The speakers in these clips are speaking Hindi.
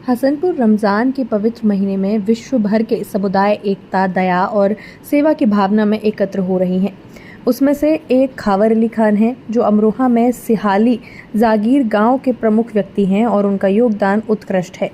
हसनपुर रमज़ान के पवित्र महीने में विश्व भर के समुदाय एकता, दया और सेवा की भावना में एकत्र हो रही हैं। उसमें से एक खावर अली खान हैं, जो अमरोहा में सिहाली जागीर गांव के प्रमुख व्यक्ति हैं और उनका योगदान उत्कृष्ट है।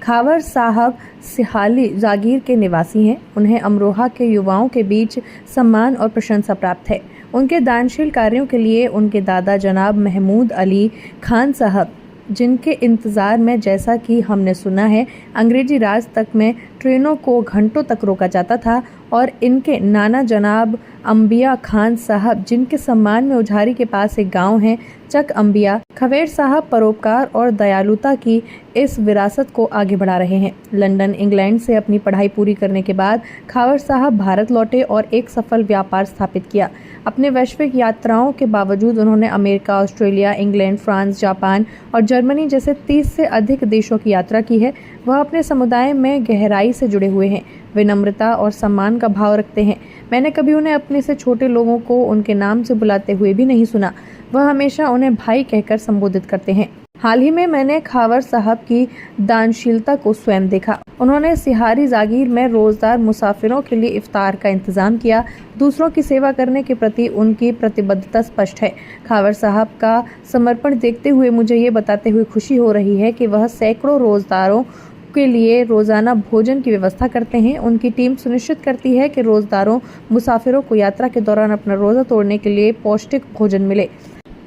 खावर साहब सिहाली जागीर के निवासी हैं। उन्हें अमरोहा के युवाओं के बीच सम्मान और प्रशंसा प्राप्त है। उनके दानशील कार्यों के लिए उनके दादा जनाब महमूद अली खान साहब, जिनके इंतज़ार में, जैसा कि हमने सुना है, अंग्रेजी राज तक में ट्रेनों को घंटों तक रोका जाता था, और इनके नाना जनाब अंबिया खान साहब, जिनके सम्मान में उझारी के पास एक गांव है चक अंबिया, खवेर साहब परोपकार और दयालुता की इस विरासत को आगे बढ़ा रहे हैं। लंदन, इंग्लैंड से अपनी पढ़ाई पूरी करने के बाद खावर साहब भारत लौटे और एक सफल व्यापार स्थापित किया। अपने वैश्विक यात्राओं के बावजूद उन्होंने America, Australia, England, France, Japan और जर्मनी जैसे 30 से अधिक देशों की यात्रा की है। वह अपने समुदाय में गहराई से जुड़े हुए हैं, विनम्रता और सम्मान का भाव रखते हैं। मैंने कभी उन्हें अपने से छोटे लोगों को उनके नाम से बुलाते हुए भी नहीं सुना। वह हमेशा उन्हें भाई कहकर संबोधित करते हैं। हाल ही में मैंने खावर साहब की दानशीलता को स्वयं देखा। उन्होंने सिहारी जागीर में रोजदार मुसाफिरों के लिए इफ्तार का इंतजाम किया। दूसरों की सेवा करने के प्रति उनकी प्रतिबद्धता स्पष्ट है। खावर साहब का समर्पण देखते हुए मुझे ये बताते हुए खुशी हो रही है कि वह सैकड़ों रोजदारों के लिए रोजाना भोजन की व्यवस्था करते हैं। उनकी टीम सुनिश्चित करती है कि रोजदारों मुसाफिरों को यात्रा के दौरान अपना रोजा तोड़ने के लिए पौष्टिक भोजन मिले।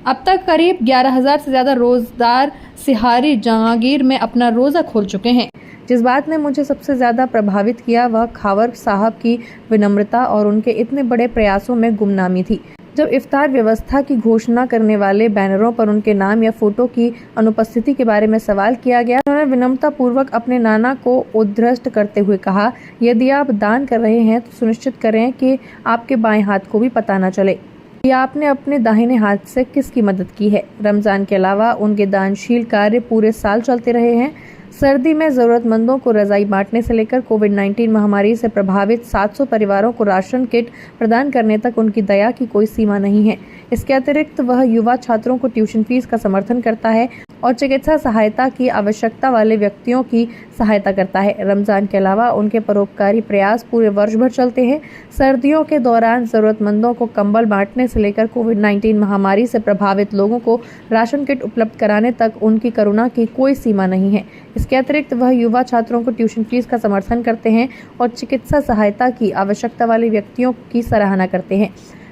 अब तक करीब 11,000 से ज़्यादा रोजदार सिहारी जागीर में अपना रोज़ा खोल चुके हैं। जिस बात ने मुझे सबसे ज़्यादा प्रभावित किया वह खावर साहब की विनम्रता और उनके इतने बड़े प्रयासों में गुमनामी थी। जब इफ्तार व्यवस्था की घोषणा करने वाले बैनरों पर उनके नाम या फोटो की अनुपस्थिति के बारे में सवाल किया गया, उन्होंने विनम्रता पूर्वक अपने नाना को उद्धृष्ट करते हुए कहा, यदि आप दान कर रहे हैं तो सुनिश्चित करें कि आपके बाएं हाथ को भी पता न चले कि आपने अपने दाहिने हाथ से किसकी मदद की है। रमज़ान के अलावा उनके दानशील कार्य पूरे साल चलते रहे हैं। सर्दी में ज़रूरतमंदों को रज़ाई बांटने से लेकर कोविड-19 महामारी से प्रभावित 700 परिवारों को राशन किट प्रदान करने तक उनकी दया की कोई सीमा नहीं है। इसके अतिरिक्त वह युवा छात्रों को ट्यूशन फीस का समर्थन करता है और चिकित्सा सहायता की आवश्यकता वाले व्यक्तियों की सहायता करता है। रमज़ान के अलावा उनके परोपकारी प्रयास पूरे वर्ष भर चलते हैं। सर्दियों के दौरान ज़रूरतमंदों को कंबल बांटने से लेकर कोविड-19 महामारी से प्रभावित लोगों को राशन किट उपलब्ध कराने तक उनकी करुणा की कोई सीमा नहीं है। इसके अतिरिक्त वह युवा छात्रों को ट्यूशन फीस का समर्थन करते हैं और चिकित्सा सहायता की आवश्यकता वाले व्यक्तियों की सराहना करते हैं।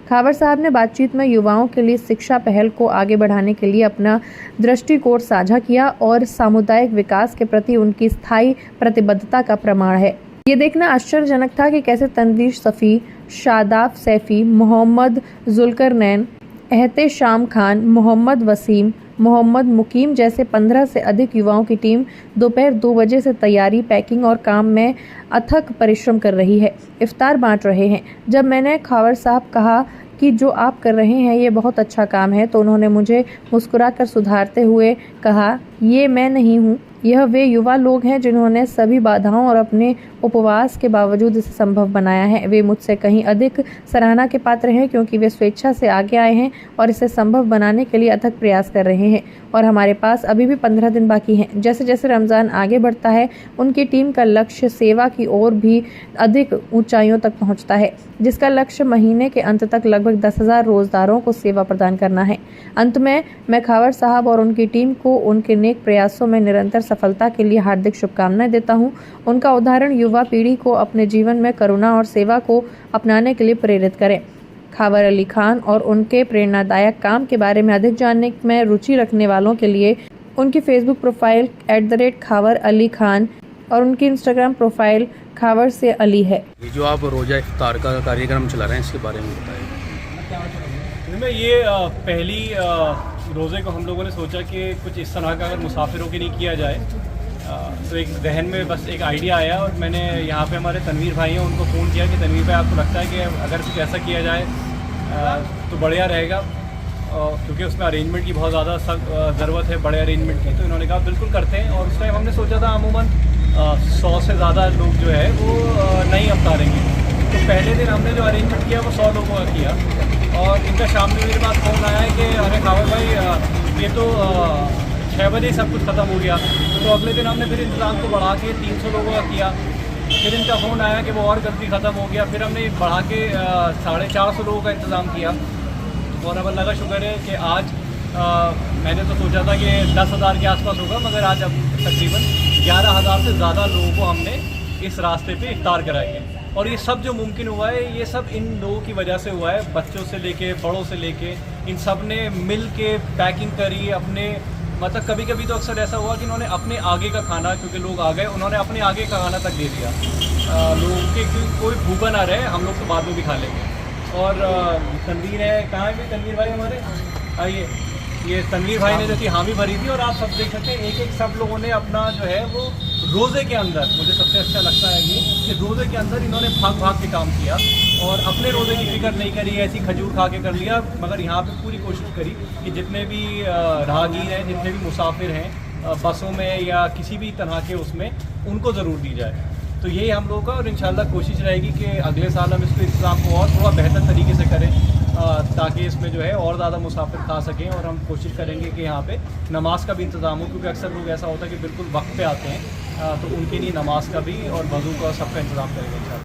खावर साहब ने बातचीत में युवाओं के लिए शिक्षा पहल को आगे बढ़ाने के लिए अपना दृष्टिकोण साझा किया और सामुदायिक विकास के प्रति उनकी स्थायी प्रतिबद्धता का प्रमाण है। ये देखना आश्चर्यजनक था कि कैसे तनवीर सफ़ी, शादाब सैफी, मोहम्मद जुल्करनैन, एहतेशाम खान, मोहम्मद वसीम, मोहम्मद मुकीम जैसे 15 से अधिक युवाओं की टीम दोपहर 2 बजे से तैयारी, पैकिंग और काम में अथक परिश्रम कर रही है, इफ्तार बांट रहे हैं। जब मैंने खावर साहब कहा कि जो आप कर रहे हैं ये बहुत अच्छा काम है, तो उन्होंने मुझे मुस्कुराकर सुधारते हुए कहा, ये मैं नहीं हूँ, यह वे युवा लोग हैं जिन्होंने सभी बाधाओं और अपने उपवास के बावजूद इसे संभव बनाया है। वे मुझसे कहीं अधिक सराहना के पात्र हैं क्योंकि वे स्वेच्छा से आगे आए हैं और इसे संभव बनाने के लिए अथक प्रयास कर रहे हैं। और हमारे पास अभी भी 15 दिन बाकी हैं। जैसे जैसे रमज़ान आगे बढ़ता है, उनकी टीम का लक्ष्य सेवा की ओर भी अधिक ऊंचाइयों तक पहुंचता है, जिसका लक्ष्य महीने के अंत तक लगभग 10,000 रोजदारों को सेवा प्रदान करना है। अंत में मैं खावर साहब और उनकी टीम को उनके नेक प्रयासों में निरंतर सफलता के लिए हार्दिक शुभकामनाएं देता हूं। उनका उदाहरण युवा पीढ़ी को अपने जीवन में करुणा और सेवा को अपनाने के लिए प्रेरित करें। खावर अली खान और उनके प्रेरणादायक काम के बारे में अधिक जानने में रुचि रखने वालों के लिए उनकी फेसबुक प्रोफाइल @खावर अली खान और उनकी इंस्टाग्राम प्रोफाइल खावर से अली है। जो आप रोजा इफ्तार का कार्यक्रम चला रहे हैं, इसके बारे में बताएं। ये पहली रोज़े को हम लोगों ने सोचा कि कुछ इस तरह का अगर मुसाफिरों के लिए किया जाए, तो एक जहन में बस एक आइडिया आया और मैंने यहाँ पे हमारे तनवीर भाई हैं, उनको फ़ोन किया कि तनवीर भाई आपको लगता है कि अगर कुछ ऐसा किया जाए तो बढ़िया रहेगा, क्योंकि उसमें अरेंजमेंट की बहुत ज़्यादा ज़रूरत है, बड़े अरेंजमेंट की। तो इन्होंने कहा बिल्कुल करते हैं। और उस टाइम हमने सोचा था अमूमन 100 से ज़्यादा लोग जो है वो नहीं अवतारेंगे। तो पहले दिन हमने जो अरेंजमेंट किया वो 100 लोगों का किया और इनका शाम में मेरे पास फ़ोन आया है कि अरे खावर भाई ये तो 6 बजे सब कुछ ख़त्म हो गया। तो अगले दिन हमने फिर इंतज़ाम को बढ़ा के 300 लोगों का किया। फिर इनका फ़ोन आया कि वो और जल्दी ख़त्म हो गया। फिर हमने बढ़ा के 450 लोगों का इंतज़ाम किया। और अब अल्लाह का शुक्र है कि आज मैंने तो सोचा था कि 10,000 के आसपास होगा, मगर आज अब तकरीबन 11,000 से ज़्यादा लोगों को हमने इस रास्ते पे इफ्तार कराई है। और ये सब जो मुमकिन हुआ है, ये सब इन लोगों की वजह से हुआ है। बच्चों से लेके बड़ों से लेके इन सब ने मिल के पैकिंग करी अपने, मतलब कभी कभी तो अक्सर ऐसा हुआ कि इन्होंने अपने आगे का खाना, क्योंकि लोग आ गए, उन्होंने अपने आगे का खाना तक दे दिया लोगों के, कोई भूखा ना रहे, हम लोग तो बाद में भी खा लेंगे। और तनवीर है, कहाँ है भी तनवीर भाई हमारे, आइए। ये तनवीर भाई ने जो थी हामी भरी थी। और आप सब देख सकते हैं एक एक सब लोगों ने अपना जो है वो रोज़े के अंदर, मुझे सबसे अच्छा लगता है ये कि रोज़े के अंदर इन्होंने भाग भाग के काम किया और अपने रोज़े की फिक्र नहीं करी, ऐसी खजूर खा के कर लिया। मगर यहाँ पे पूरी कोशिश करी कि जितने भी राहगीर हैं, जितने भी मुसाफिर हैं बसों में या किसी भी तरह के उसमें, उनको ज़रूर दी जाए। तो यही हम लोगों का, और इंशाल्लाह कोशिश रहेगी कि अगले साल हम इसको इंतज़ाम को और थोड़ा बेहतर तरीके से करें ताकि इसमें जो है और ज़्यादा मुसाफिर खा सकें। और हम कोशिश करेंगे कि यहाँ पे नमाज का भी इंतज़ाम हो, क्योंकि अक्सर लोग ऐसा होता है कि बिल्कुल वक्त पे आते हैं, तो उनके लिए नमाज का भी और वज़ू का सबका इंतज़ाम करेंगे इंशाल्लाह।